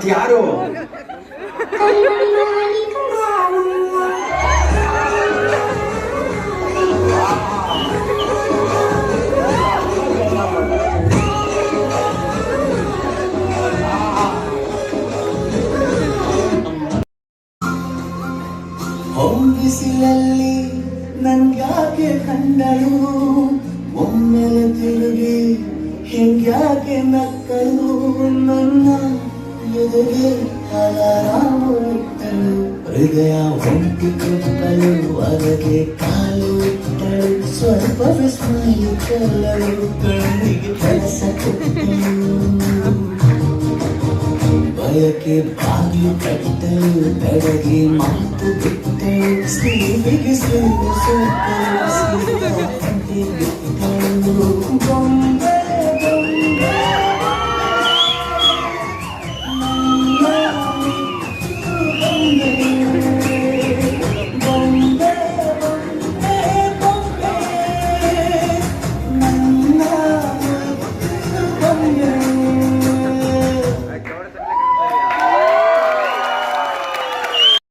ಮತ್ಯಾರು? ಹೊಂಬಿಸಿಲಲ್ಲಿ ನನ್ಯಾಕೆ ಕಂಡಳು, ಒಮ್ಮೆಲೆ ತಿರುಗಿ ಹೆಂಗ್ಯಾಕೆ ನಕ್ಕಳು, ನನ್ನ ಎದುರಿಗೆ ಅಲಾರಾಮ ಇಟ್ಟಳು, ಹೃದಯ ಹೊಂಟಿ ಕೊಟ್ಟಳು, ಹೊರಗೆ ಕಾಲು ಇಟ್ಟಳು, ಸ್ವಲ್ಪ ಸ್ಮೈಲಿ ಚೆಲ್ಲಳು, ಕಣ್ಣಿಗೆ ಕೆಲಸ ಕೊಟ್ಟಳು, ಬಯಕೆ ಬಾಗಿಲು ಕಟ್ಟಲು, ಬೆಳಗ್ಗೆ ಮಾತು ಬಿಟ್ಟಳು, ಸ್ಲೀವಿಗೆ ಸ್ಲೀವ್